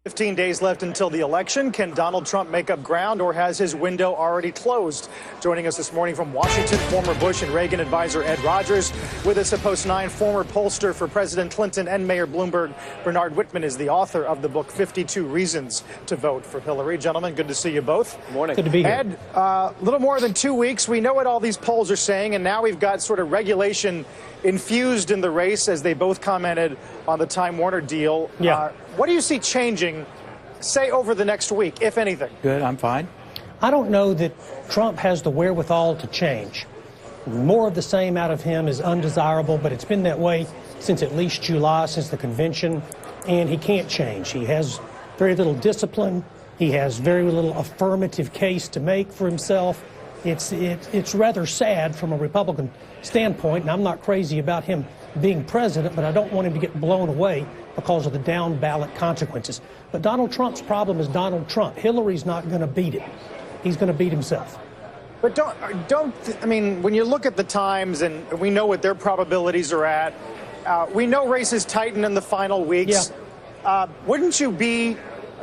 15 days left until the election. Can Donald Trump make up ground, or has his window already closed? Joining us this morning from Washington, former Bush and Reagan advisor Ed Rogers. With us at Post 9, former pollster for President Clinton and Mayor Bloomberg, Bernard Whitman is the author of the book 52 Reasons to Vote for Hillary. Gentlemen, good to see you both. Good morning. Good to be here. Ed, a little more than 2 weeks. We know what all these polls are saying, and now we've got sort of regulation infused in the race, as they both commented on the Time Warner deal. Yeah. What do you see changing, say, over the next week, if anything? Good, I'm fine. I don't know that Trump has the wherewithal to change. More of the same out of him is undesirable, but it's been that way since at least July, since the convention, and he can't change. He has very little discipline. He has very little affirmative case to make for himself. It's rather sad from a Republican standpoint, and I'm not crazy about him being president, but I don't want him to get blown away because of the down ballot consequences. But Donald Trump's problem is Donald Trump. Hillary's not going to beat him. He's going to beat himself. But I mean, when you look at the Times, and we know what their probabilities are at, we know races tighten in the final weeks. Yeah. Wouldn't you be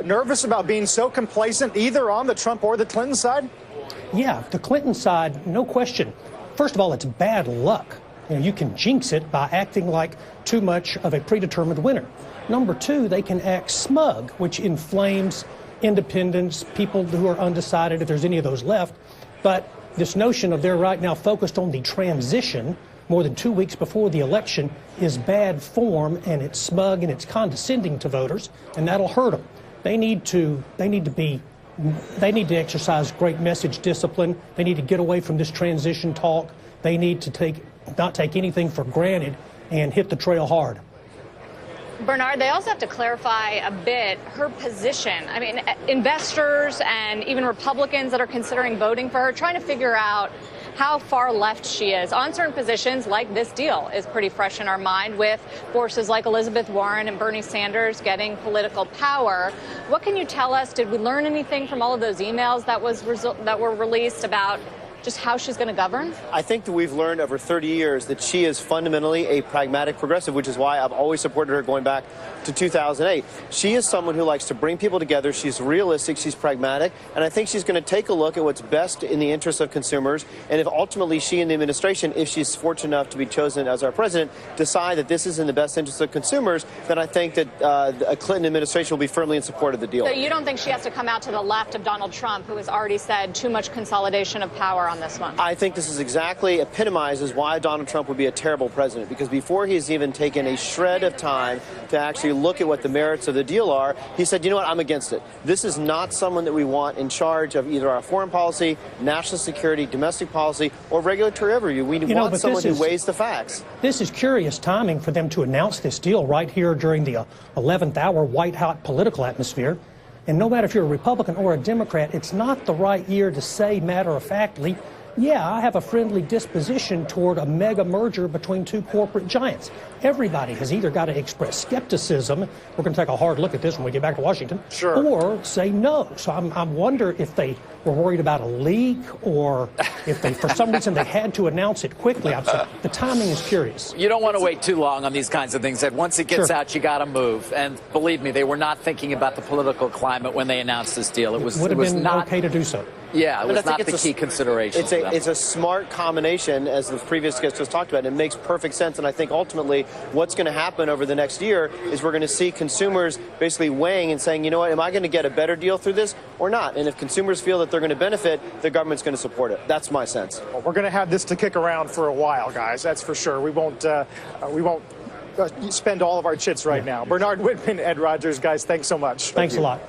nervous about being so complacent either on the Trump or the Clinton side? Yeah, the Clinton side, no question. First of all, it's bad luck. You can jinx it by acting like too much of a predetermined winner. Number two, they can act smug, which inflames independents, people who are undecided, if there's any of those left. But this notion of they're right now focused on the transition more than 2 weeks before the election is bad form, and it's smug and it's condescending to voters, and that'll hurt them. They need to exercise great message discipline. They need to get away from this transition talk. They need to not take anything for granted and hit the trail hard. Bernard, they also have to clarify a bit her position. I mean, investors and even Republicans that are considering voting for her, trying to figure out how far left she is on certain positions, like this deal is pretty fresh in our mind, with forces like Elizabeth Warren and Bernie Sanders getting political power. What can you tell us? Did we learn anything from all of those emails that were released about just how she's going to govern? I think that we've learned over 30 years that she is fundamentally a pragmatic progressive, which is why I've always supported her going back to 2008. She is someone who likes to bring people together. She's realistic. She's pragmatic. And I think she's going to take a look at what's best in the interests of consumers. And if ultimately she and the administration, if she's fortunate enough to be chosen as our president, decide that this is in the best interest of consumers, then I think that a Clinton administration will be firmly in support of the deal. So you don't think she has to come out to the left of Donald Trump, who has already said too much consolidation of power on this one? I think this is exactly epitomizes why Donald Trump would be a terrible president, because before he's even taken a shred of time to actually look at what the merits of the deal are, he said, you know what, I'm against it. This is not someone that we want in charge of either our foreign policy, national security, domestic policy, or regulatory overview. We want someone who weighs the facts. This is curious timing for them to announce this deal right here during the 11th hour white-hot political atmosphere. And no matter if you're a Republican or a Democrat, it's not the right year to say matter-of-factly, yeah, I have a friendly disposition toward a mega merger between two corporate giants. Everybody has either got to express skepticism, we're going to take a hard look at this when we get back to Washington, sure, or say no. So I wonder if they were worried about a leak, or if they, for some reason, they had to announce it quickly. The timing is curious. You don't want to wait too long on these kinds of things. That once it gets out, you got to move. And believe me, they were not thinking about the political climate when they announced this deal. It would have been not okay to do so. Yeah, it was not the key consideration. It's a smart combination, as the previous guest just talked about. It makes perfect sense, and I think ultimately what's going to happen over the next year is we're going to see consumers basically weighing and saying, you know what, am I going to get a better deal through this or not? And if consumers feel that they're going to benefit, the government's going to support it. That's my sense. Well, we're going to have this to kick around for a while, guys. That's for sure. We won't spend all of our chits right now. Bernard Whitman, Ed Rogers, guys, thanks so much. Thanks a lot.